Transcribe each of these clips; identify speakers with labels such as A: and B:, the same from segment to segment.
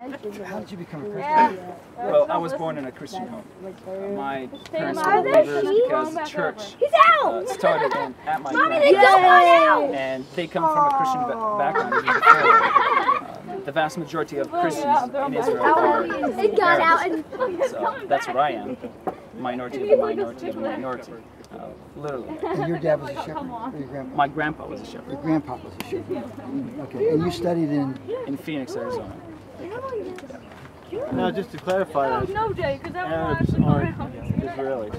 A: How did you become a Christian?
B: Well, I was born in a Christian home. My parents were believers because the church started at my grandparents, and they come from a Christian background. The vast majority of Christians in Israel are Arabs, so that's what I am. Minority of a minority of a minority. Literally.
A: And your dad was a shepherd? Or your grandpa?
B: My grandpa was a shepherd.
A: Your grandpa was a shepherd. Okay, and you studied in
B: Phoenix, Arizona.
C: Now, just to clarify that, Arabs aren't Israelis.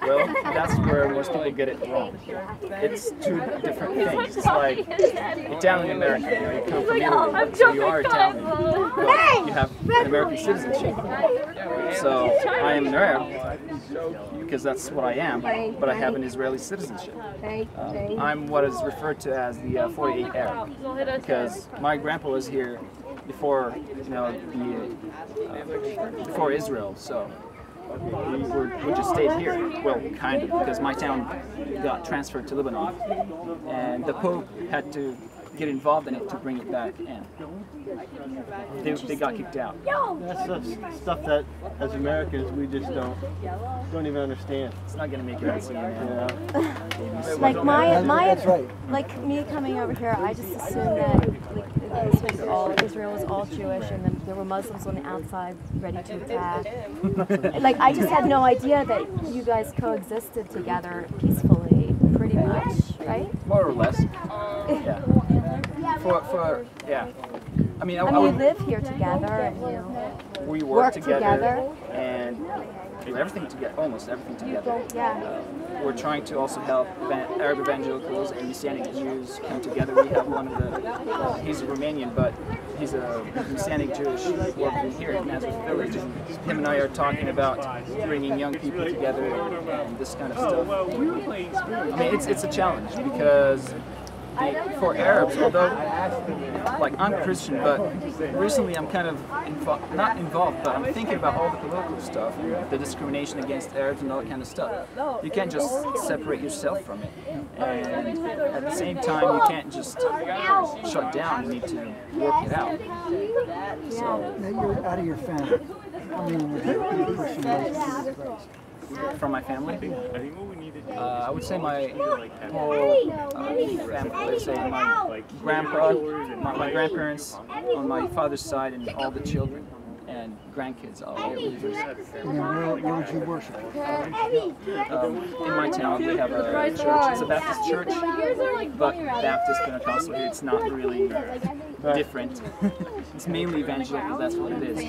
B: Well, that's where most people get it wrong. It's two different things. It's like Italian American. You know, you come from Italy, so you are Italian, but you have an American citizenship. So I am an Arab because that's what I am, but I have an Israeli citizenship. I'm what is referred to as the 48 Arab because my grandpa was here before, you know, before Israel. So we just stayed here. Well, kind of, because my town got transferred to Lebanon, and the Pope had to get involved in it to bring it back in. They got kicked out.
C: That's stuff that, as Americans, we just don't even understand.
B: It's not going to make it easy.
D: Like like me coming over here, I just assumed that Israel was all Jewish, and then there were Muslims on the outside ready to attack. Like, I just had no idea that you guys coexisted together peacefully, pretty much, right?
B: More or less. Yeah. Yeah. I mean,
D: we live here together, and
B: we work together, and do everything together, almost everything together.
D: Yeah.
B: We're trying to also help Arab evangelicals and Messianic Jews come together. We have one of the, he's a Romanian, but he's a Messianic Jewish working here in Nazareth Village. Him and I are talking about bringing young people together and this kind of stuff. I mean, it's a challenge because for Arabs, although like I'm Christian, but recently I'm kind of not involved, but I'm thinking about all the political stuff, the discrimination against Arabs and all that kind of stuff. You can't just separate yourself from it, and at the same time you can't just shut down. You need to work it out. So
A: now you're out of your family. I mean, your person raised
B: from my family, I would say my whole family. Let's say my grandpa, my grandparents on my father's side, and all the children and grandkids all believers.
A: And where would you worship?
B: In my town, we have a church. It's a Baptist church, but Baptist Pentecostal. It's not really different. It's mainly evangelical. That's what it is.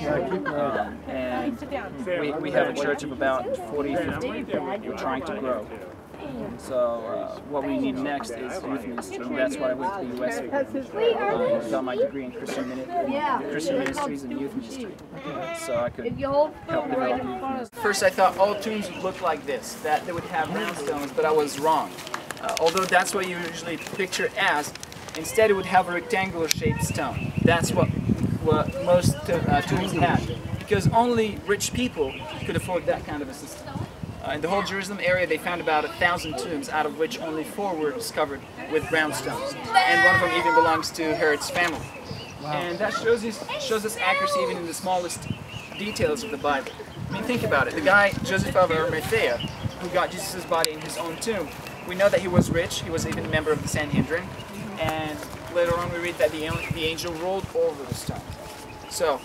B: And we have a church of about 40, 50 people. We're trying to grow. So what we need next is youth ministry. That's why I went to the U.S. I got my degree in Christian ministries and youth ministry, so I could help develop youth ministry. First, I thought all tombs would look like this, that they would have round stones, but I was wrong. Although that's what you usually picture it as, instead it would have a rectangular shaped stone. That's what most tombs had, because only rich people could afford that kind of a system. In the whole Jerusalem area, they found about 1,000 tombs, out of which only 4 were discovered with round stones. And one of them even belongs to Herod's family. Wow. And that shows us accuracy even in the smallest details of the Bible. I mean, think about it. The guy, Joseph of Arimathea, who got Jesus' body in his own tomb, we know that he was rich. He was even a member of the Sanhedrin. And later on we read that the angel rolled over the stone. So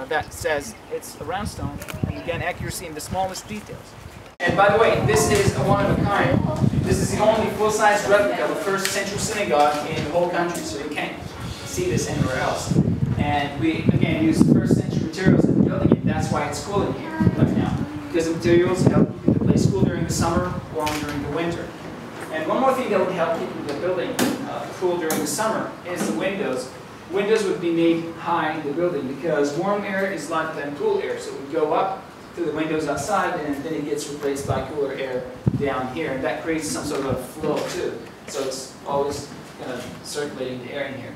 B: that says it's a round stone, and again, accuracy in the smallest details. And by the way, this is a one-of-a-kind. This is the only full-size replica of a first century synagogue in the whole country, so you can't see this anywhere else. And we, again, use first century materials in building it. That's why it's cool in here right now. Because the materials help keep the place cool during the summer, warm during the winter. And one more thing that would help keep the building cool during the summer is the windows. Windows would be made high in the building because warm air is lighter than cool air, so it would go up through the windows outside, and then it gets replaced by cooler air down here, and that creates some sort of flow too. So it's always kind of circulating the air in here.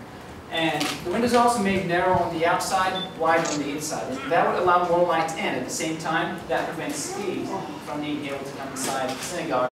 B: And the windows are also made narrow on the outside, wide on the inside. That would allow more light in. At the same time, that prevents thieves from being able to come inside the synagogue.